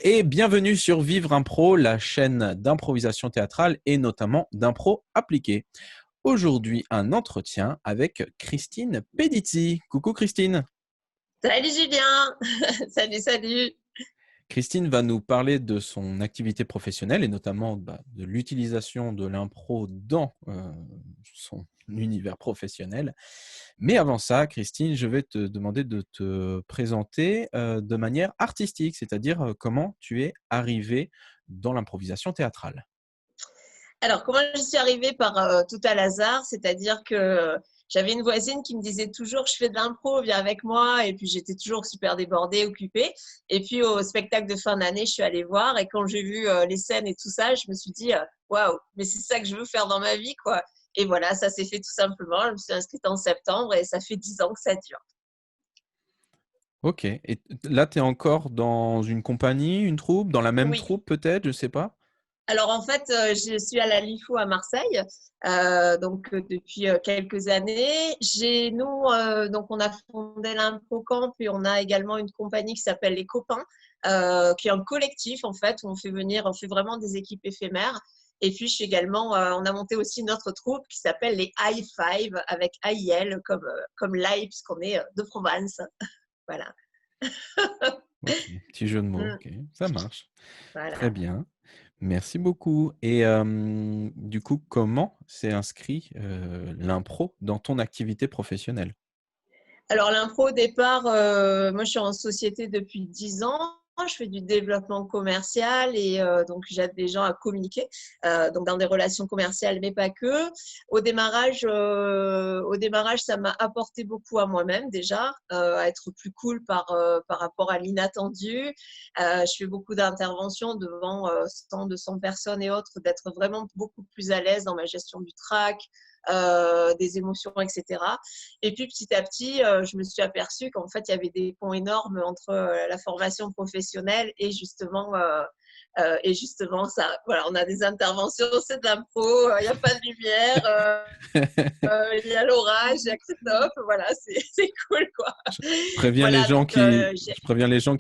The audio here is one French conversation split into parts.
et bienvenue sur Vivre Impro, la chaîne d'improvisation théâtrale et notamment d'impro appliquée. Aujourd'hui, un entretien avec Christine Pedizzi. Coucou Christine. Salut Julien. Salut, salut. Christine va nous parler de son activité professionnelle et notamment de l'utilisation de l'impro dans son univers professionnel. Mais avant ça, Christine, je vais te demander de te présenter de manière artistique, c'est-à-dire comment tu es arrivée dans l'improvisation théâtrale. Alors, comment je suis arrivée par tout à hasard, c'est-à-dire que j'avais une voisine qui me disait toujours, je fais de l'impro, viens avec moi. Et puis, j'étais toujours super débordée, occupée. Et puis, au spectacle de fin d'année, je suis allée voir. Et quand j'ai vu les scènes et tout ça, je me suis dit, waouh, mais c'est ça que je veux faire dans ma vie, quoi. Et voilà, ça s'est fait tout simplement. Je me suis inscrite en septembre et ça fait 10 ans que ça dure. Ok. Et là, tu es encore dans une compagnie, une troupe, dans la même Oui. troupe peut-être, je ne sais pas. Alors en fait, je suis à la LIFO à Marseille, depuis quelques années. Donc on a fondé l'Impro Camp et on a également une compagnie qui s'appelle Les Copains, qui est un collectif en fait où on fait vraiment des équipes éphémères. Et puis je suis également, on a monté aussi notre troupe qui s'appelle les High Five avec AIL comme live puisqu'on est de Provence. Voilà. Ok, petit jeu de mots, Mm, ok, ça marche. Très voilà. bien. Merci beaucoup. Et du coup, comment s'est inscrit l'impro dans ton activité professionnelle? Alors, l'impro, au départ, moi, je suis en société depuis 10 ans. Je fais du développement commercial et donc j'aide les gens à communiquer, donc dans des relations commerciales, mais pas que. Au démarrage, ça m'a apporté beaucoup à moi-même déjà, à être plus cool par rapport à l'inattendu. Je fais beaucoup d'interventions devant 100, 200 personnes et autres, d'être vraiment beaucoup plus à l'aise dans ma gestion du trac, des émotions, etc. Et puis petit à petit, je me suis aperçue qu'en fait, il y avait des ponts énormes entre la formation professionnelle et justement ça. Voilà, on a des interventions, c'est de l'impro, il n'y a pas de lumière, il y a l'orage, il y a Christophe, voilà, c'est cool quoi. Je préviens les Voilà, gens donc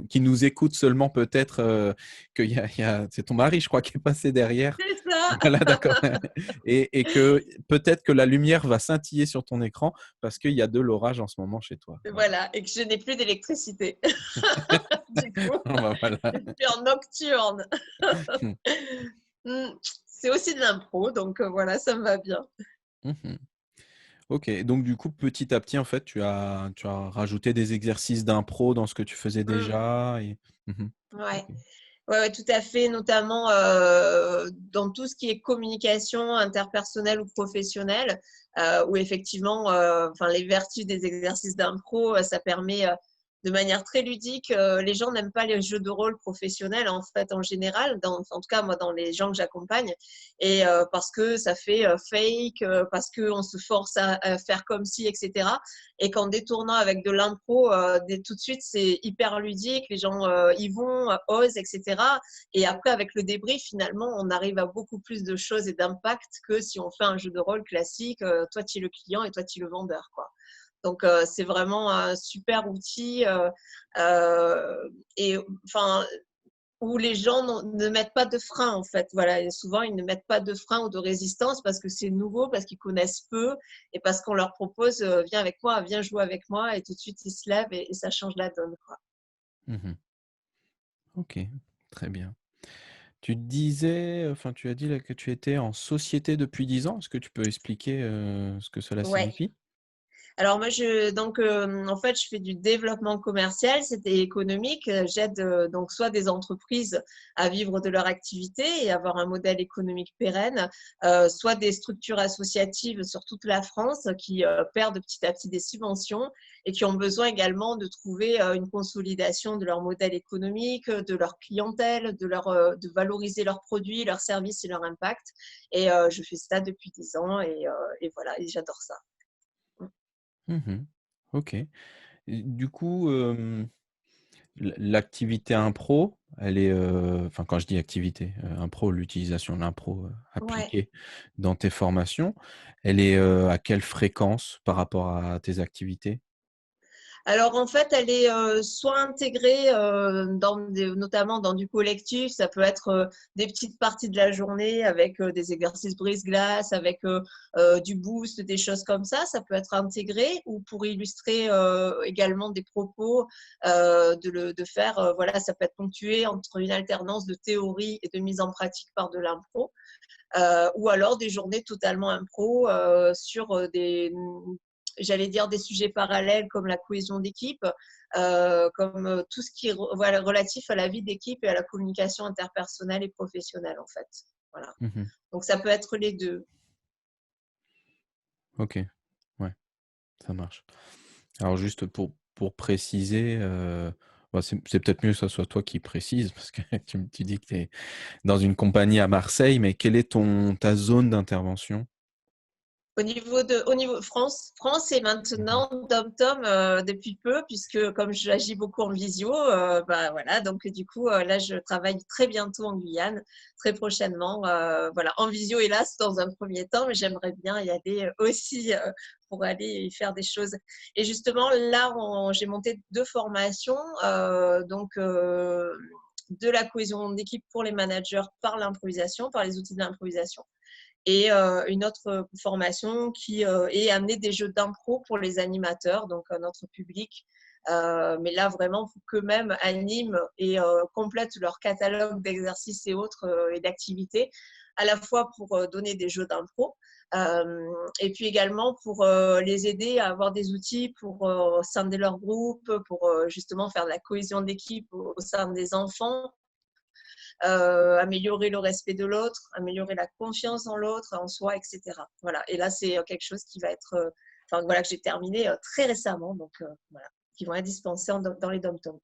qui nous écoutent seulement peut-être c'est ton mari, je crois, qui est passé derrière. c'est ça. Voilà, d'accord. Et que peut-être que la lumière va scintiller sur ton écran parce qu'il y a de l'orage en ce moment chez toi. Voilà. Voilà, et que je n'ai plus d'électricité. Du coup, Bon, bah, voilà. je suis en nocturne. C'est aussi de l'impro, donc voilà, ça me va bien. Mhm. Ok, donc du coup, petit à petit, en fait, tu as rajouté des exercices d'impro dans ce que tu faisais Mm, déjà. Et... Mhm. ouais. Ok. Ouais, ouais, tout à fait, notamment dans tout ce qui est communication interpersonnelle ou professionnelle, où effectivement, enfin, les vertus des exercices d'impro, ça permet de manière très ludique. Les gens n'aiment pas les jeux de rôle professionnels, en fait, en général, en tout cas, moi, dans les gens que j'accompagne, et parce que ça fait fake, parce qu'on se force à faire comme si, etc. Et qu'en détournant avec de l'impro, tout de suite, c'est hyper ludique, les gens y vont, osent, etc. Et après, avec le débrief, finalement, on arrive à beaucoup plus de choses et d'impact que si on fait un jeu de rôle classique, toi, tu es le client et toi, tu es le vendeur, quoi. Donc, c'est vraiment un super outil et enfin, où les gens ne mettent pas de frein, en fait. Voilà, et souvent, ils ne mettent pas de frein ou de résistance parce que c'est nouveau, parce qu'ils connaissent peu et parce qu'on leur propose viens avec moi, viens jouer avec moi, et tout de suite, ils se lèvent et ça change la donne, quoi. Mhm. Ok, très bien. Tu disais, enfin, tu as dit là que tu étais en société depuis 10 ans. Est-ce que tu peux expliquer ce que cela Ouais. signifie? Alors moi, en fait, je fais du développement commercial, c'était économique. J'aide donc soit des entreprises à vivre de leur activité et avoir un modèle économique pérenne, soit des structures associatives sur toute la France qui perdent petit à petit des subventions et qui ont besoin également de trouver une consolidation de leur modèle économique, de leur clientèle, de valoriser leurs produits, leurs services et leur impact. Et je fais ça depuis 10 ans et voilà, et j'adore ça. Mhm. Ok. Et du coup, l'activité impro, elle est, enfin quand je dis activité, impro, l'utilisation de l'impro Ouais. appliquée dans tes formations, elle est à quelle fréquence par rapport à tes activités? Alors en fait, elle est soit intégrée notamment dans du collectif, ça peut être des petites parties de la journée avec des exercices brise-glace, avec du boost, des choses comme ça peut être intégré, ou pour illustrer également des propos, de faire, voilà, ça peut être ponctué entre une alternance de théorie et de mise en pratique par de l'impro. Ou alors des journées totalement impro sur j'allais dire des sujets parallèles comme la cohésion d'équipe, comme tout ce qui est voilà, relatif à la vie d'équipe et à la communication interpersonnelle et professionnelle en fait. Voilà. Mhm. Donc ça peut être les deux. Ok, ouais, ça marche. Alors juste pour préciser, bah, c'est peut-être mieux que ce soit toi qui précise parce que tu dis que tu es dans une compagnie à Marseille, mais quelle est ta zone d'intervention? Au niveau France est Mhm. maintenant Dom-Tom depuis peu, puisque comme j'agis beaucoup en visio, bah voilà, donc du coup, là, je travaille très bientôt en Guyane, très prochainement. Voilà, en visio, hélas, dans un premier temps, mais j'aimerais bien y aller aussi pour aller y faire des choses. Et justement, là, j'ai monté 2 formations, de la cohésion d'équipe pour les managers par l'improvisation, par les outils de l'improvisation et une autre formation qui est amener des jeux d'impro pour les animateurs, donc notre public. Mais là, vraiment, pour qu'eux-mêmes animent et complètent leur catalogue d'exercices et autres et d'activités, à la fois pour donner des jeux d'impro et puis également pour les aider à avoir des outils pour scinder leur groupe, pour justement faire de la cohésion d'équipe au sein des enfants, améliorer le respect de l'autre, améliorer la confiance en l'autre, en soi, etc. Voilà. Et là, c'est quelque chose qui va être, enfin voilà, que j'ai terminé très récemment, donc voilà, qui vont être dispensés dans les dom-toms.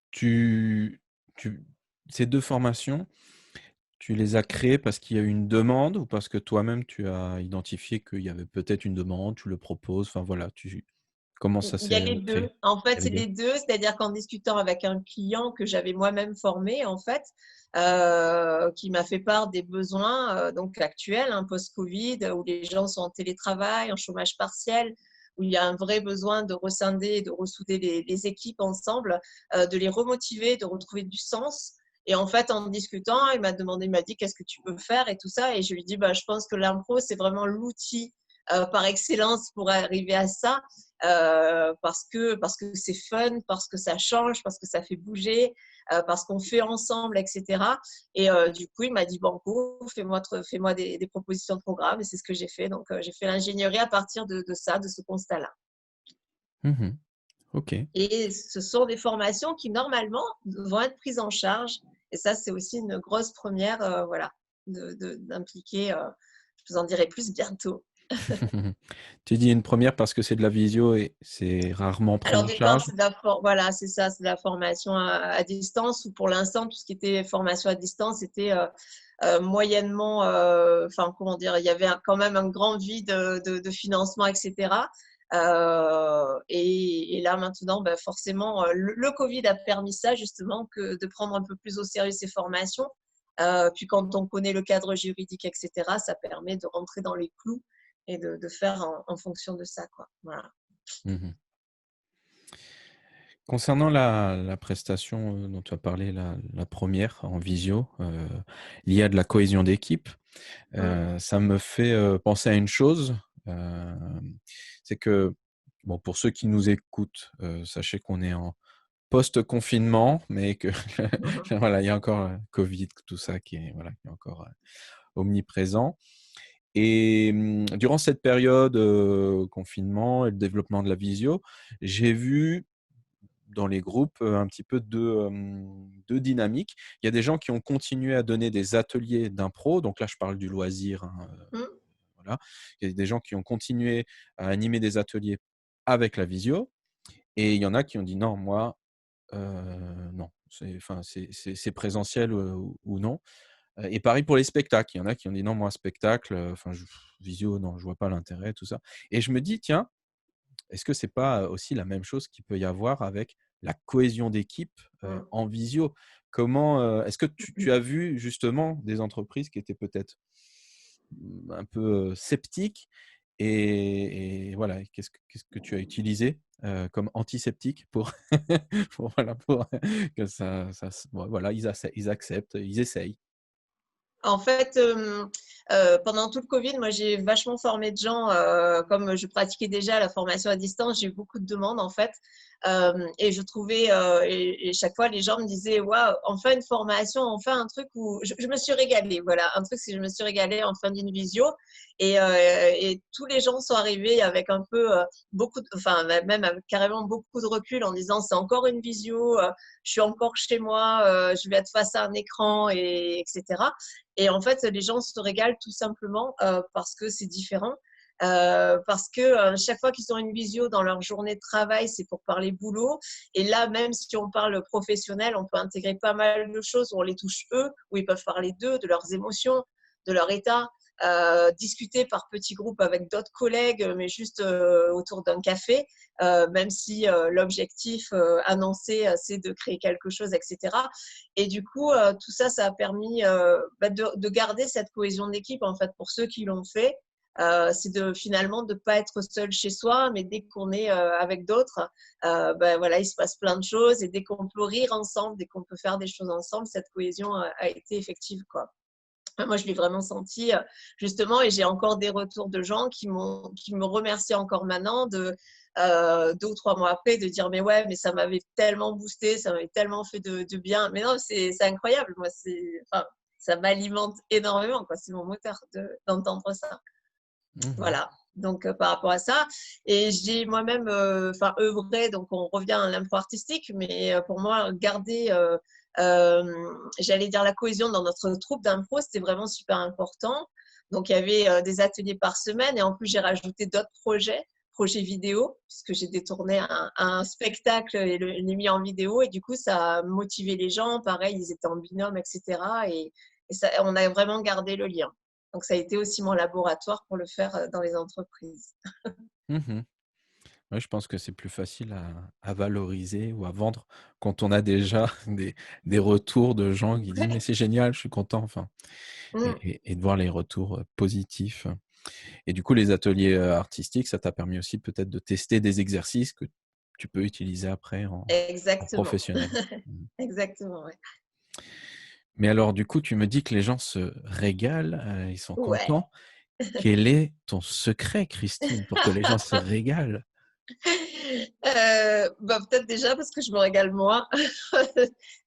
Tu, tu, ces deux formations, tu les as créées parce qu'il y a eu une demande ou parce que toi-même tu as identifié qu'il y avait peut-être une demande, tu le proposes, enfin voilà, comment ça Il y a s'est les deux. créé? En Il fait, y a les c'est deux. les deux. C'est-à-dire qu'en discutant avec un client que j'avais moi-même formé, en fait, qui m'a fait part des besoins donc actuels, hein, post-Covid, où les gens sont en télétravail, en chômage partiel, où il y a un vrai besoin de rescinder, de ressouder les équipes ensemble, de les remotiver, de retrouver du sens. Et en fait, en discutant, il m'a dit qu'est-ce que tu peux faire et tout ça. Et je lui dis, bah, je pense que l'impro, c'est vraiment l'outil par excellence pour arriver à ça. Parce que c'est fun, parce que ça change, parce que ça fait bouger, parce qu'on fait ensemble, etc. Et du coup, il m'a dit, Banco, fais-moi des propositions de programme. Et c'est ce que j'ai fait. Donc, j'ai fait l'ingénierie à partir de ça, de ce constat-là. Mhm. Ok. Et ce sont des formations qui, normalement, vont être prises en charge. Et ça, c'est aussi une grosse première, voilà, d'impliquer. Je vous en dirai plus bientôt. Tu dis une première parce que c'est de la visio et c'est rarement pris Alors, en d'une part, charge. voilà, c'est ça, c'est de la formation à distance, ou pour l'instant, tout ce qui était formation à distance était moyennement, enfin, comment dire, il y avait quand même un grand vide de financement, etc. Et là, maintenant, ben, forcément, le Covid a permis ça, justement, de prendre un peu plus au sérieux ces formations. Puis quand on connaît le cadre juridique, etc., ça permet de rentrer dans les clous et de faire en fonction de ça, quoi. Voilà. Mhm. Concernant la prestation dont tu as parlé, la première en visio, liée à de la cohésion d'équipe, Mm. ça me fait penser à une chose, euh, c'est que, bon, pour ceux qui nous écoutent, sachez qu'on est en post-confinement, mais que voilà, il y a encore Covid, tout ça qui est, voilà, qui est encore omniprésent. Et durant cette période confinement et le développement de la visio, j'ai vu dans les groupes un petit peu de dynamique. Il y a des gens qui ont continué à donner des ateliers d'impro, donc là je parle du loisir, hein, Mm. voilà. Il y a des gens qui ont continué à animer des ateliers avec la visio, et il y en a qui ont dit non, moi, non, c'est présentiel ou non. Et pareil pour les spectacles, il y en a qui ont dit non, moi, spectacle, visio, non, je vois pas l'intérêt, tout ça. Et je me dis, tiens, est-ce que c'est pas aussi la même chose qu'il peut y avoir avec la cohésion d'équipe Mm. en visio? Comment est-ce que tu as vu justement des entreprises qui étaient peut-être un peu sceptiques Et voilà, qu'est-ce que tu as utilisé comme antiseptique pour, voilà, pour que bon, voilà, ils acceptent, ils essayent. En fait, pendant tout le covid, moi, j'ai vachement formé de gens, comme je pratiquais déjà la formation à distance, j'ai eu beaucoup de demandes, en fait. Et je trouvais, et chaque fois, les gens me disaient: «Waouh, enfin une formation, enfin un truc où» je me suis régalée, voilà. Un truc, c'est que je me suis régalée en fin d'une visio et tous les gens sont arrivés avec un peu, beaucoup de enfin, même avec carrément beaucoup de recul en disant: «C'est encore une visio, je suis encore chez moi, je vais être face à un écran» et etc. Et en fait, les gens se régalent tout simplement parce que c'est différent. Parce que chaque fois qu'ils ont une visio dans leur journée de travail, c'est pour parler boulot. Et là, même si on parle professionnel, on peut intégrer pas mal de choses où on les touche eux, où ils peuvent parler d'eux, de leurs émotions, de leur état, discuter par petits groupes avec d'autres collègues, mais juste autour d'un café, même si l'objectif annoncé, c'est de créer quelque chose, etc. Et du coup, tout ça, ça a permis de garder cette cohésion d'équipe, en fait, pour ceux qui l'ont fait. C'est finalement de ne pas être seul chez soi, mais dès qu'on est avec d'autres, voilà, il se passe plein de choses. Et dès qu'on peut rire ensemble, dès qu'on peut faire des choses ensemble, cette cohésion a été effective, quoi. Moi, je l'ai vraiment senti justement, et j'ai encore des retours de gens qui me remercient encore maintenant 2 ou 3 mois après, de dire: «Mais ouais, mais ça m'avait tellement boosté, ça m'avait tellement fait de bien». Mais non, c'est incroyable. Moi, enfin, ça m'alimente énormément, quoi. C'est mon moteur d'entendre ça. Mmh. Voilà, donc par rapport à ça. Et j'ai moi-même enfin œuvré, donc on revient à l'impro artistique, mais pour moi, garder, j'allais dire la cohésion dans notre troupe d'impro, c'était vraiment super important. Donc il y avait des ateliers par semaine, et en plus j'ai rajouté d'autres projets vidéo, puisque j'ai détourné un spectacle et l'ai mis en vidéo, et du coup ça a motivé les gens. Pareil, ils étaient en binôme, etc. Et ça, on a vraiment gardé le lien. Donc, ça a été aussi mon laboratoire pour le faire dans les entreprises. Mmh. Ouais, je pense que c'est plus facile à valoriser ou à vendre quand on a déjà des retours de gens qui disent: «Mais c'est génial, je suis content», enfin Mmh, et de voir les retours, positifs. Et du coup, les ateliers, artistiques, ça t'a permis aussi peut-être de tester des exercices que tu peux utiliser après en exactement. professionnel. Mmh. Exactement, ouais. Mais alors du coup, tu me dis que les gens se régalent, ils sont Ouais. contents. Quel est ton secret, Christine, pour que les gens se régalent? Peut-être déjà parce que je me régale moi.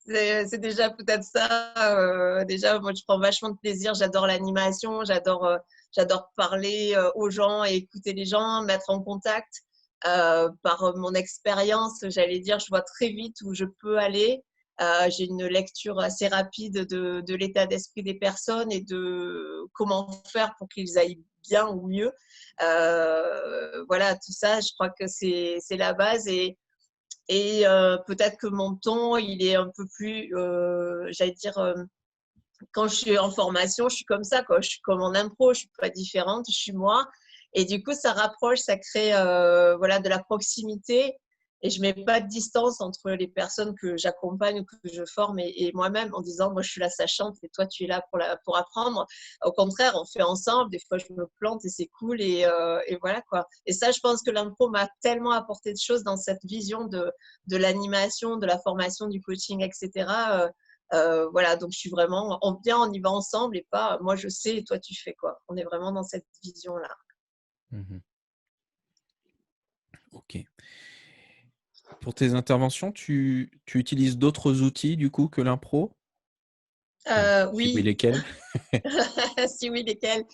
C'est déjà peut-être ça. Déjà, moi, je prends vachement de plaisir. J'adore l'animation, j'adore parler aux gens et écouter les gens, mettre en contact. Par mon expérience, j'allais dire, je vois très vite où je peux aller. J'ai une lecture assez rapide de l'état d'esprit des personnes et de comment faire pour qu'ils aillent bien ou mieux. Voilà, tout ça, je crois que c'est la base. Et peut-être que mon ton, il est un peu plus, j'allais dire, quand je suis en formation, je suis comme ça, quoi. Je suis comme en impro, je suis pas différente, je suis moi. Et du coup, ça rapproche, ça crée voilà, de la proximité. Et je mets pas de distance entre les personnes que j'accompagne ou que je forme et moi-même, en disant, moi, je suis la sachante et toi, tu es là pour apprendre. Au contraire, on fait ensemble. Des fois, je me plante et c'est cool. Et voilà, quoi. Et ça, je pense que l'impro m'a tellement apporté de choses dans cette vision de l'animation, de la formation, du coaching, etc. Voilà, donc je suis vraiment, on y va ensemble et pas moi je sais et toi tu fais, quoi. On est vraiment dans cette vision-là. Mmh. OK. Pour tes interventions, tu utilises d'autres outils du coup que l'impro? Et si oui, Oui, lesquels? si oui, lesquels?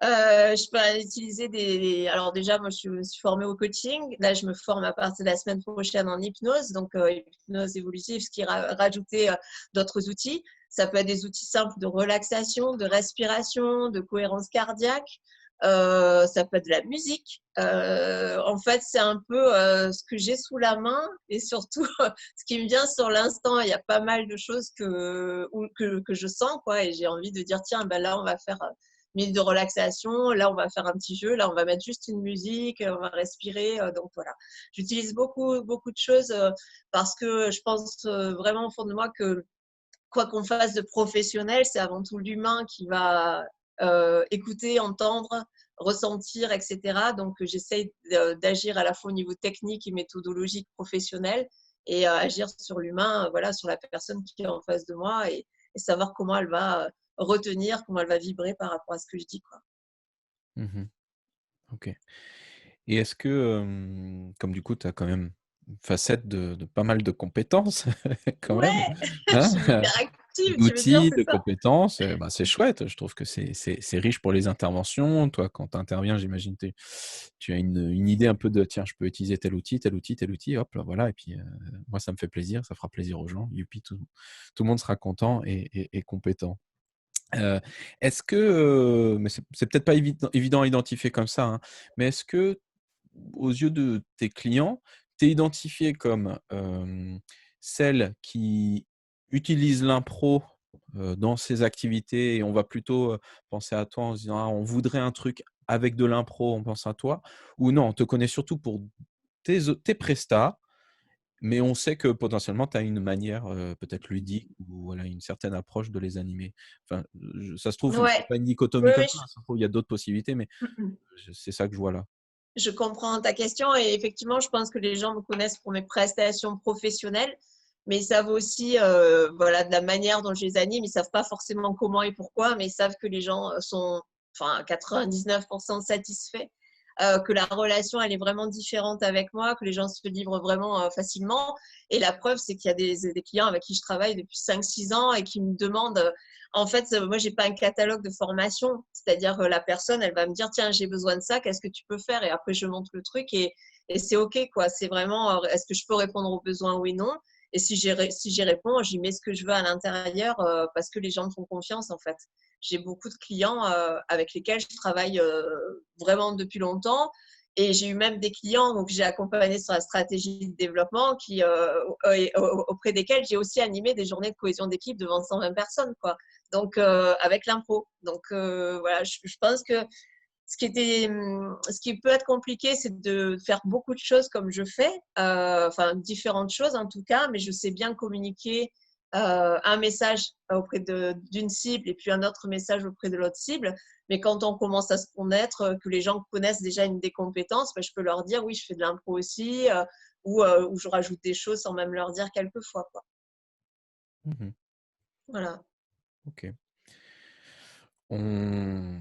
Je peux utiliser alors déjà, moi, je me suis formée au coaching. Là, je me forme à partir de la semaine prochaine en hypnose, donc hypnose évolutive, ce qui rajouter d'autres outils. Ça peut être des outils simples de relaxation, de respiration, de cohérence cardiaque. Ça peut être de la musique. En fait, c'est un peu ce que j'ai sous la main et surtout ce qui me vient sur l'instant. Il y a pas mal de choses que je sens, quoi, et j'ai envie de dire, tiens, ben là, on va faire minutes de relaxation, là, on va faire un petit jeu, là, on va mettre juste une musique, on va respirer. Donc, voilà. J'utilise beaucoup, beaucoup de choses parce que je pense vraiment au fond de moi que quoi qu'on fasse de professionnel, c'est avant tout l'humain qui va écouter, entendre, ressentir, etc. Donc, j'essaye d'agir à la fois au niveau technique et méthodologique professionnel et agir sur l'humain, voilà, sur la personne qui est en face de moi et savoir comment elle va retenir, comment elle va vibrer par rapport à ce que je dis, quoi. Mmh. OK. Et est-ce que, comme du coup, tu as quand même une facette de pas mal de compétences quand même, Ouais, je hein, suis hyperactive, tu veux dire, d'outils, c'est de ça? compétences, bah, c'est chouette. Je trouve que c'est riche pour les interventions. Toi, quand tu interviens, j'imagine tu as une idée un peu de: «Tiens, je peux utiliser tel outil, tel outil, tel outil», hop là, voilà et puis, moi ça me fait plaisir, ça fera plaisir aux gens. Youpi, tout le monde sera content et compétent. Heu, est-ce que, mais c'est peut-être pas évident à identifier comme ça, hein, mais est-ce que, aux yeux de tes clients, tu es identifiée comme, celle qui utilise l'impro, dans ses activités et on va plutôt, penser à toi en se disant: «Ah, on voudrait un truc avec de l'impro, on pense à toi» ou non, on te connaît surtout pour tes prestats mais on sait que potentiellement tu as une manière, peut-être ludique ou voilà, une certaine approche de les animer. Enfin, ça se trouve, c'est Ouais, pas une oui, dichotomie comme oui, ça, ça se trouve, il y a d'autres possibilités, mais je c'est ça que je vois là. je comprends ta question et effectivement, je pense que les gens me connaissent pour mes prestations professionnelles, mais ils savent aussi, voilà, de la manière dont je les anime. Ils savent pas forcément comment et pourquoi, mais ils savent que les gens sont, enfin, 99% satisfaits, que la relation, elle est vraiment différente avec moi, que les gens se livrent vraiment facilement. Et la preuve, c'est qu'il y a des clients avec qui je travaille depuis 5, 6 ans et qui me demandent, en fait, moi, j'ai pas un catalogue de formation. C'est-à-dire, la personne, elle va me dire, tiens, j'ai besoin de ça, qu'est-ce que tu peux faire? Et après, je montre le truc et c'est OK, quoi. C'est vraiment, est-ce que je peux répondre aux besoins, oui, non? Et si j'y réponds, j'y mets ce que je veux à l'intérieur parce que les gens me font confiance, en fait. J'ai beaucoup de clients avec lesquels je travaille vraiment depuis longtemps. Et j'ai eu même des clients que j'ai accompagnés sur la stratégie de développement auprès desquels j'ai aussi animé des journées de cohésion d'équipe devant 120 personnes, quoi. Donc, avec l'impro. Donc, voilà, je pense que ce qui peut être compliqué, c'est de faire beaucoup de choses comme je fais, enfin différentes choses en tout cas, mais je sais bien communiquer un message auprès d'une cible et puis un autre message auprès de l'autre cible. Mais quand on commence à se connaître, que les gens connaissent déjà une des compétences, ben, je peux leur dire oui, je fais de l'impro aussi, ou je rajoute des choses sans même leur dire quelquefois, quoi. Mmh. Voilà. OK. On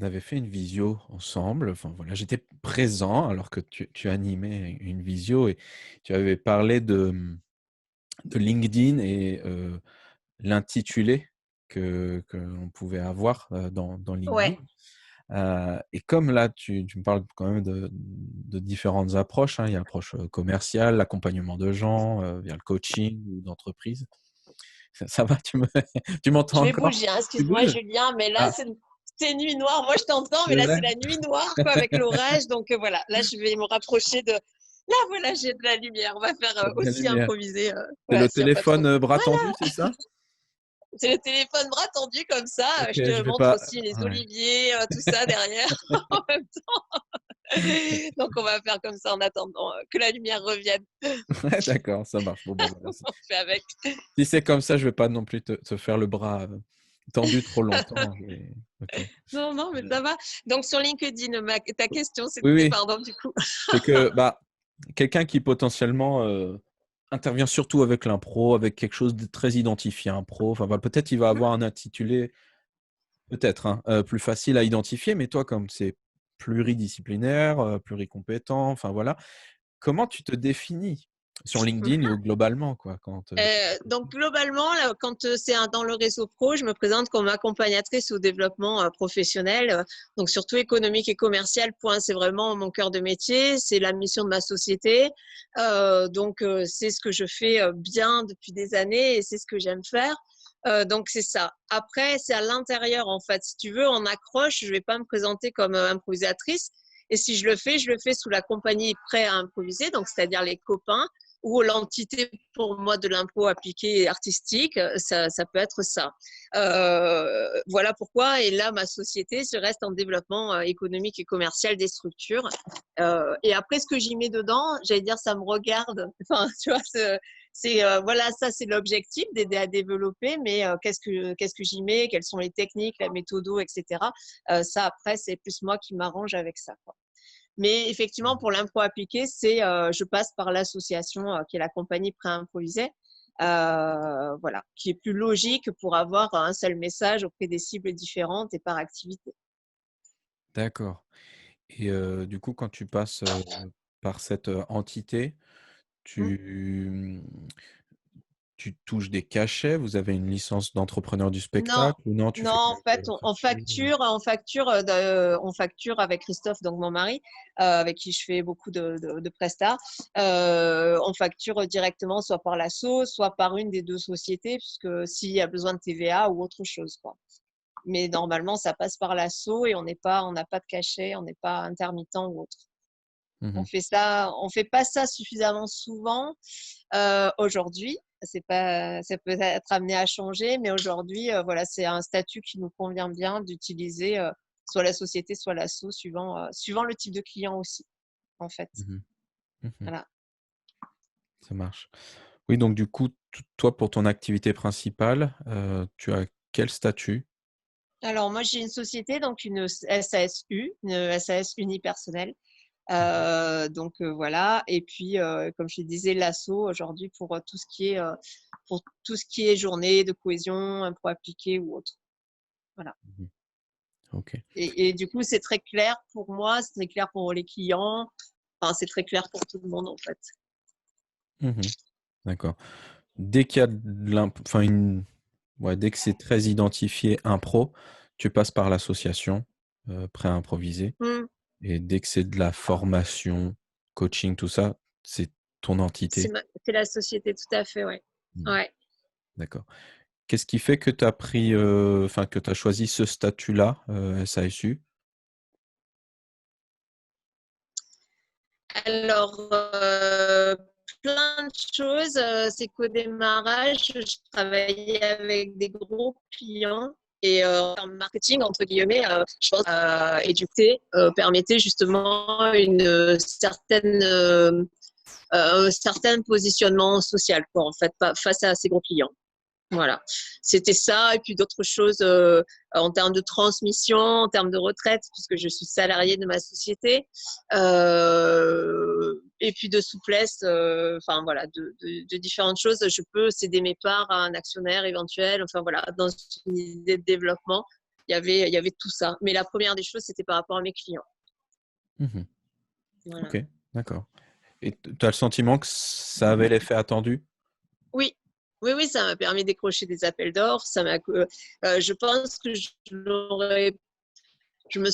avait fait une visio ensemble, enfin voilà, j'étais présent alors que tu animais une visio et tu avais parlé de LinkedIn et l'intitulé que l'on pouvait avoir, dans LinkedIn. Ouais, Et comme là, tu me parles quand même de différentes approches, hein. Il y a l'approche, commerciale, l'accompagnement de gens, via le coaching ou d'entreprise. Ça va, tu m'entends je vais encore? bouger, hein. Tu Excuse-moi, bouges? Julien, mais là, Ah, c'est nuit noire. Moi, je t'entends, mais c'est là, vrai? c'est la nuit noire, quoi, avec l'orage. Donc, voilà. Là, je vais me rapprocher de. Là, voilà, j'ai de la lumière. On va faire Tu as de la aussi lumière. improviser. C'est Voilà, le s'il n'y a pas trop téléphone, de. bras tendu, c'est ça? C'est le téléphone bras tendu comme ça. OK, Je je te vais montre pas aussi les ouais. oliviers, tout ça derrière en même temps. Donc, on va faire comme ça en attendant que la lumière revienne. Ouais, d'accord, ça marche. Bon, bah, voilà, On fait avec. si c'est comme ça, je vais pas non plus te faire le bras, tendu trop longtemps, je vais OK. Non, non, mais ça va. Donc, sur LinkedIn, ta question, Oui, c'était, oui, pardon, du coup. c'est que, bah, quelqu'un qui potentiellement, intervient surtout avec l'impro, avec quelque chose de très identifié impro, enfin, bah, peut-être il va avoir un intitulé, peut-être, hein, plus facile à identifier, mais toi, comme c'est pluridisciplinaire, pluricompétent, enfin voilà, comment tu te définis sur LinkedIn ou globalement quoi, quand, Donc globalement, là, quand c'est dans le réseau pro, je me présente comme accompagnatrice au développement professionnel, donc surtout économique et commercial. Point, c'est vraiment mon cœur de métier, c'est la mission de ma société. Donc c'est ce que je fais bien depuis des années et c'est ce que j'aime faire. Donc c'est ça. Après, c'est à l'intérieur en fait. Si tu veux, en accroche, je vais pas me présenter comme improvisatrice. Et si je le fais sous la compagnie prêt à improviser, donc c'est-à-dire les copains ou l'entité pour moi de l'impro appliqué artistique, ça peut être ça. Voilà pourquoi. Et là, ma société, je reste en développement économique et commercial des structures. Et après, ce que j'y mets dedans, j'allais dire, ça me regarde. Enfin, tu vois, Voilà, ça c'est l'objectif, d'aider à développer, mais qu'est-ce que j'y mets, quelles sont les techniques, la méthodo, etc. Ça après, c'est plus moi qui m'arrange avec ça, quoi. Mais effectivement, pour l'impro appliqué, je passe par l'association qui est la compagnie Pré-Improvisé, voilà, qui est plus logique pour avoir un seul message auprès des cibles différentes et par activité. D'accord. Et du coup, quand tu passes par cette entité, Mm. tu, tu touches des cachets, vous avez une licence d'entrepreneur du Non, spectacle ou non, tu non, fais quand en même de fait, la facture? on facture avec Christophe, donc mon mari, avec qui je fais beaucoup de prestats. On facture directement soit par l'asso, soit par une des deux sociétés, puisque s'il y a besoin de TVA ou autre chose, quoi. Mais normalement, ça passe par l'asso et on n'a pas de cachet, on n'est pas intermittent ou autre. Mhm, On fait pas ça suffisamment souvent aujourd'hui. Ça peut être amené à changer, mais aujourd'hui, voilà, c'est un statut qui nous convient bien d'utiliser soit la société, soit l'asso, suivant le type de client aussi, en fait. mhm, mhm. Voilà. Ça marche. Oui, donc du coup, toi, pour ton activité principale, tu as quel statut? Alors, moi, j'ai une société, donc une SAS unipersonnelle. Mhm, Voilà. Et puis, comme je te disais, l'asso aujourd'hui pour tout ce qui est journée de cohésion, impro appliqué ou autre. Voilà. mhm. Ok. Et du coup, c'est très clair pour moi, c'est très clair pour les clients. Enfin, c'est très clair pour tout le monde en fait. Mhm. D'accord. Dès qu'il y a enfin ouais, dès que c'est très identifié impro, tu passes par l'association pré-improvisé. Hmm. Et dès que c'est de la formation, coaching, tout ça, c'est ton entité. C'est la société, tout à fait, ouais. Hmm. Ouais. D'accord. Qu'est-ce qui fait que tu as pris, enfin que tu as choisi ce statut-là, SASU? Alors, plein de choses. C'est qu'au démarrage, je travaillais avec des gros clients et en marketing, entre guillemets, je pense, et du coup, permettait justement un certain positionnement social, quoi, en fait, face à ces gros clients. Voilà, c'était ça. Et puis d'autres choses en termes de transmission, en termes de retraite, puisque je suis salariée de ma société. Et puis de souplesse, enfin voilà, de différentes choses. Je peux céder mes parts à un actionnaire éventuel. Enfin voilà, dans une idée de développement, il y avait tout ça. Mais la première des choses, c'était par rapport à mes clients. Mhm. Voilà. Ok, d'accord. Et tu as le sentiment que ça avait l'effet attendu? Oui, oui, oui, ça m'a permis de décrocher des appels d'offres. Je pense que je me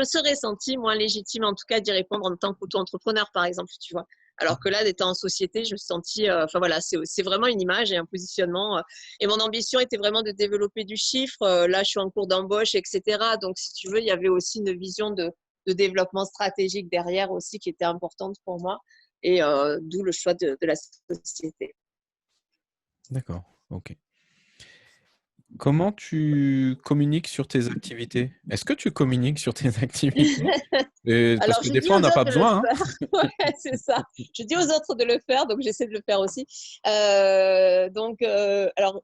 serais sentie moins légitime, en tout cas, d'y répondre en tant qu'auto-entrepreneur, par exemple, tu vois. Alors que là, d'étant en société, je me suis sentie, enfin voilà, c'est vraiment une image et un positionnement. Et mon ambition était vraiment de développer du chiffre. Là, je suis en cours d'embauche, etc. Donc, si tu veux, il y avait aussi une vision de développement stratégique derrière aussi qui était importante pour moi. Et d'où le choix de la société. D'accord, ok. Comment tu communiques sur tes activités? Est-ce que tu communiques sur tes activités? Parce Alors, que je des dis fois, on aux n'a pas autres de le besoin, hein. faire. Ouais, c'est ça. Je dis aux autres de le faire, donc j'essaie de le faire aussi. Alors,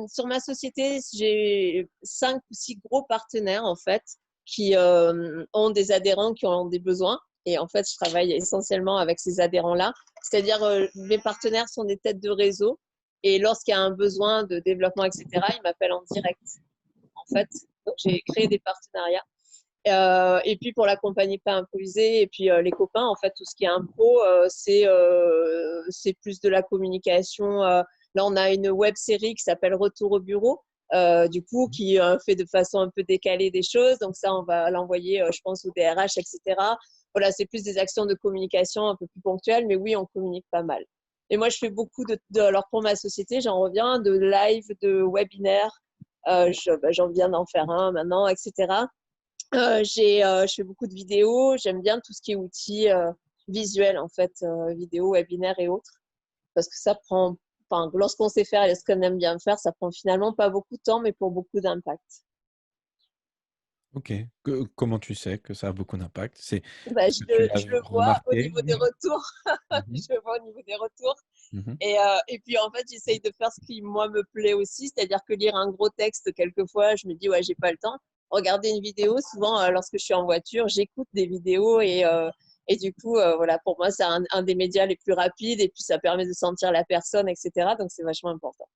sur ma société, j'ai 5 ou 6 gros partenaires, en fait, qui ont des adhérents qui ont des besoins. Et en fait, je travaille essentiellement avec ces adhérents-là. C'est-à-dire, mes partenaires sont des têtes de réseau. Et lorsqu'il y a un besoin de développement, etc., ils m'appellent en direct, en fait. Donc, j'ai créé des partenariats. Et puis pour la compagnie pas improvisée et puis les copains, en fait, tout ce qui est impro, c'est plus de la communication. Là, on a une web série qui s'appelle Retour au bureau, du coup, qui fait de façon un peu décalée des choses. Donc ça, on va l'envoyer, je pense, au DRH, etc. Voilà, c'est plus des actions de communication un peu plus ponctuelles, mais oui, on communique pas mal. Et moi, je fais beaucoup alors pour ma société, j'en reviens, de live, de webinaires. J'en viens d'en faire un maintenant, etc. Je fais beaucoup de vidéos. J'aime bien tout ce qui est outils visuels, en fait, vidéo, webinaire et autres. Parce que enfin, lorsqu'on sait faire et ce qu'on aime bien faire, ça prend finalement pas beaucoup de temps, mais pour beaucoup d'impact. Ok. Comment tu sais que ça a beaucoup d'impact? C'est Bah, parce que tu l'as je le vois au remarqué? niveau des retours. Mhm, Je le vois au niveau des retours. mhm. Et puis, en fait, j'essaye de faire ce qui, moi, me plaît aussi, c'est-à-dire que lire un gros texte, quelquefois, je me dis, ouais, j'ai pas le temps. Regarder une vidéo, souvent, lorsque je suis en voiture, j'écoute des vidéos et du coup, voilà, pour moi, c'est un des médias les plus rapides et puis ça permet de sentir la personne, etc. Donc, c'est vachement important.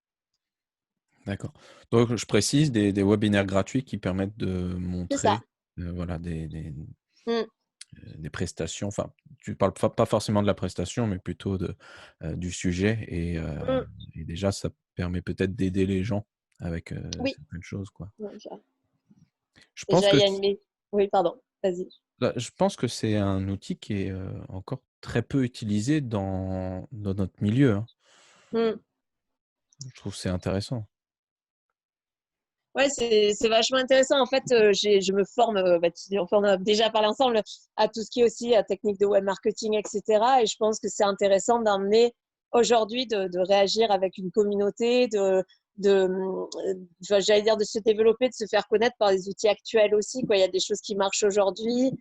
D'accord. Donc, je précise des webinaires gratuits qui permettent de C'est ça. montrer voilà, Mm, des prestations. Enfin, tu parles pas forcément de la prestation, mais plutôt du sujet. mm. Et déjà, ça permet peut-être d'aider les gens avec Oui. certaines choses, quoi. Déjà, Je pense déjà, que il y a une... Oui, pardon, vas-y. je pense que c'est un outil qui est encore très peu utilisé dans notre milieu, hein. Mm. Je trouve que c'est intéressant. Ouais, c'est vachement intéressant. En fait, je me forme, on a déjà parlé ensemble, à tout ce qui est aussi technique de web marketing, etc. Et je pense que c'est intéressant d'emmener aujourd'hui, de réagir avec une communauté, enfin, j'allais dire de se développer, de se faire connaître par des outils actuels aussi, quoi. Il y a des choses qui marchent aujourd'hui,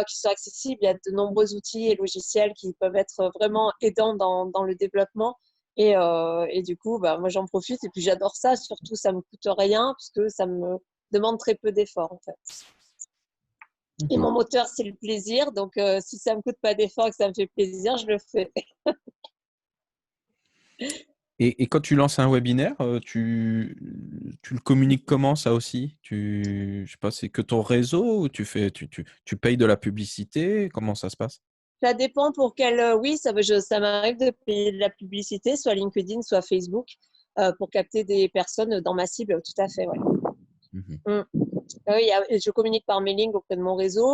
qui sont accessibles. Il y a de nombreux outils et logiciels qui peuvent être vraiment aidants dans le développement. Et du coup, bah, moi, j'en profite. Et puis, j'adore ça. Surtout, ça me coûte rien puisque ça me demande très peu d'efforts, en fait. Et Mhm. mon moteur, c'est le plaisir. Donc, si ça me coûte pas d'efforts et que ça me fait plaisir, je le fais. Et quand tu lances un webinaire, tu le communiques comment ça aussi? Je sais pas, c'est que ton réseau ou tu payes de la publicité? Comment ça se passe? Ça dépend pour quel. Oui, ça m'arrive de payer de la publicité, soit LinkedIn, soit Facebook, pour capter des personnes dans ma cible. Tout à fait, ouais. Mhm. Mm. Oui, je communique par mailing auprès de mon réseau,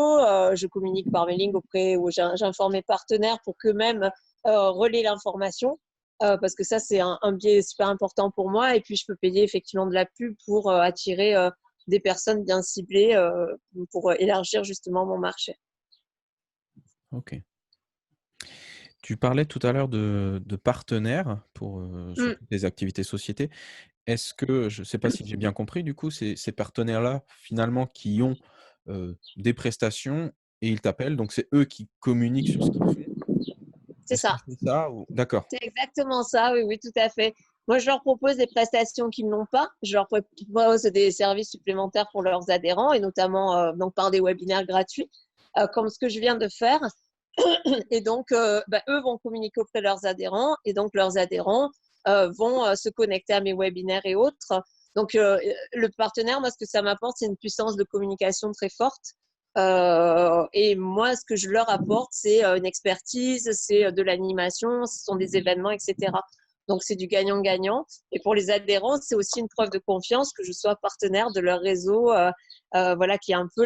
je communique par mailing auprès où j'informe mes partenaires pour qu'eux-mêmes relaient l'information, parce que ça, c'est un biais super important pour moi. Et puis, je peux payer effectivement de la pub pour attirer des personnes bien ciblées pour élargir justement mon marché. Ok. Tu parlais tout à l'heure de partenaires pour Mm. surtout tes activités société. Est-ce que, je ne sais pas si j'ai bien compris, du coup, ces partenaires-là, finalement, qui ont des prestations et ils t'appellent, donc c'est eux qui communiquent sur ce qu'ils font. C'est Est-ce que ça. c'est ça D'accord. C'est exactement ça, oui, oui, tout à fait. Moi, je leur propose des prestations qu'ils n'ont pas. Je leur propose des services supplémentaires pour leurs adhérents et notamment donc par des webinaires gratuits, comme ce que je viens de faire. Et donc, eux vont communiquer auprès de leurs adhérents et donc leurs adhérents vont se connecter à mes webinaires et autres. Donc, le partenaire, moi, ce que ça m'apporte, c'est une puissance de communication très forte. Et moi, ce que je leur apporte, c'est une expertise, c'est de l'animation, ce sont des événements, etc. Donc, c'est du gagnant-gagnant. Et pour les adhérents, c'est aussi une preuve de confiance que je sois partenaire de leur réseau, voilà, qui est un peu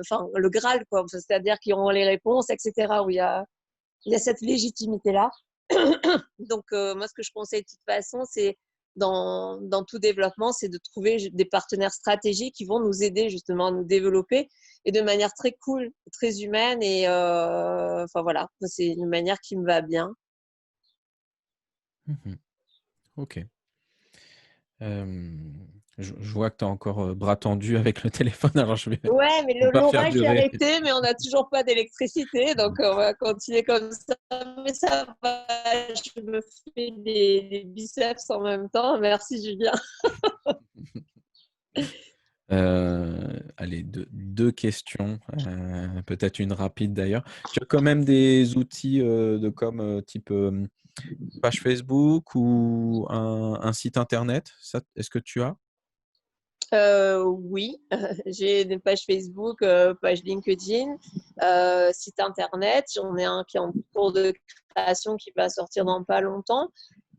enfin, le Graal, quoi. C'est-à-dire qu'ils ont les réponses, etc. Où il y a cette légitimité-là. Donc, moi, ce que je conseille de toute façon, c'est dans tout développement, c'est de trouver des partenaires stratégiques qui vont nous aider justement à nous développer et de manière très cool, très humaine. Et enfin voilà, c'est une manière qui me va bien. Mhm. Ok. Hem, je vois que tu as encore bras tendu avec le téléphone, alors je vais Ouais, mais pas faire l'orage s'est durer. arrêté, mais on n'a toujours pas d'électricité, donc on va continuer comme ça. Mais ça va, je me fais des biceps en même temps. Merci Julien. Allez, deux questions, peut-être une rapide d'ailleurs. Tu as quand même des outils de com type page Facebook ou un site internet? Ça, est-ce que tu as? Oui, j'ai des pages Facebook, page LinkedIn, site internet. J'en ai un qui est en cours de création qui va sortir dans pas longtemps.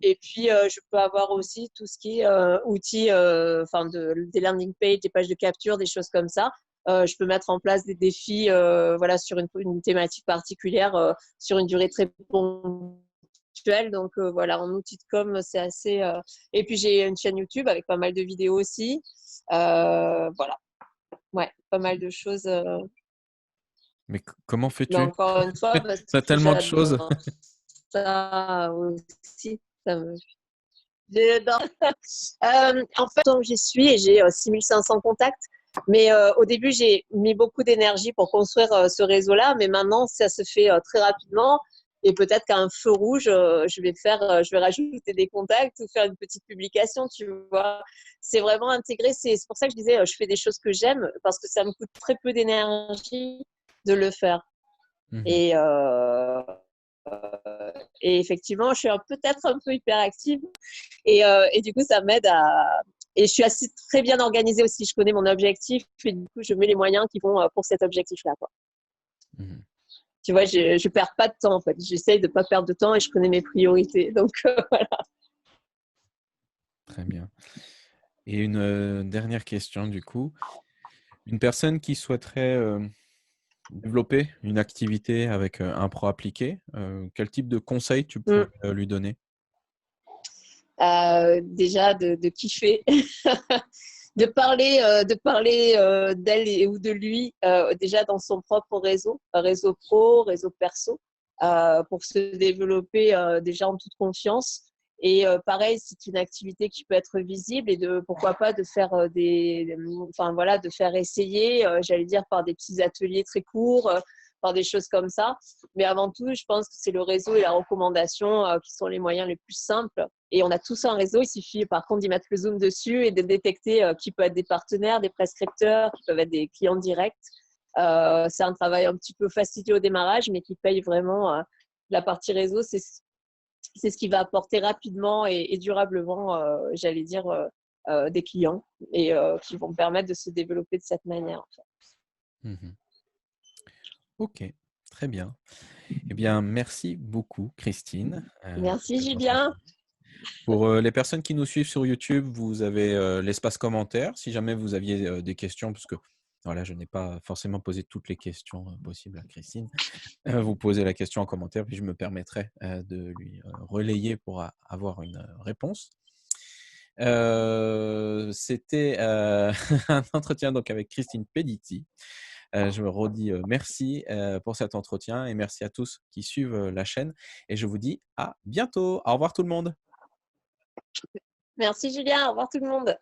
Et puis, je peux avoir aussi tout ce qui est outils, enfin des landing pages, des pages de capture, des choses comme ça. Je peux mettre en place des défis voilà, sur une thématique particulière, sur une durée très ponctuelle. Donc, voilà, en outil de com, c'est assez. Et puis, j'ai une chaîne YouTube avec pas mal de vidéos aussi. Voilà, ouais, pas mal de choses. Mais comment Mais fais-tu? encore une fois, parce Tu as que tellement de choses. j'adore ça aussi. J'adore. En fait, j'y suis et j'ai 6500 contacts. Mais au début, j'ai mis beaucoup d'énergie pour construire ce réseau-là, mais maintenant, ça se fait très rapidement. Et peut-être qu'à un feu rouge, je vais rajouter des contacts ou faire une petite publication, tu vois. C'est vraiment intégré. C'est pour ça que je disais, je fais des choses que j'aime parce que ça me coûte très peu d'énergie de le faire. Mhm. Et, et effectivement, je suis peut-être un peu hyperactive et du coup, ça m'aide à. Et je suis assez très bien organisée aussi. Je connais mon objectif et du coup, je mets les moyens qui vont pour cet objectif-là, quoi. Mhm. Tu vois, je perds pas de temps en fait. J'essaye de pas perdre de temps et je connais mes priorités. Donc voilà. Très bien. Et une dernière question du coup. Une personne qui souhaiterait développer une activité avec un pro appliqué, quel type de conseils tu pourrais Mm. lui donner? Déjà de kiffer, de parler d'elle ou de lui déjà dans son propre réseau, réseau pro, réseau perso, pour se développer déjà en toute confiance. Et pareil, c'est une activité qui peut être visible et de pourquoi pas de faire enfin voilà, de faire essayer, j'allais dire par des petits ateliers très courts, par des choses comme ça. Mais avant tout, je pense que c'est le réseau et la recommandation qui sont les moyens les plus simples. Et on a tous un réseau, il suffit par contre d'y mettre le zoom dessus et de détecter qui peut être des partenaires, des prescripteurs, qui peuvent être des clients directs. C'est un travail un petit peu fastidieux au démarrage, mais qui paye vraiment la partie réseau. C'est ce qui va apporter rapidement et durablement, j'allais dire, des clients et qui vont permettre de se développer de cette manière. En fait. Mhm. Ok, très bien. Eh bien, merci beaucoup, Christine, pour Merci cet Julien. entretien. Pour les personnes qui nous suivent sur YouTube, vous avez l'espace commentaire. Si jamais vous aviez des questions, parce que voilà, je n'ai pas forcément posé toutes les questions possibles à Christine, vous posez la question en commentaire, puis je me permettrai de lui relayer pour avoir une réponse. C'était un entretien donc avec Christine Pediti. Je me redis merci pour cet entretien et merci à tous qui suivent la chaîne. Et je vous dis à bientôt. Au revoir tout le monde. Merci Julien. Au revoir tout le monde.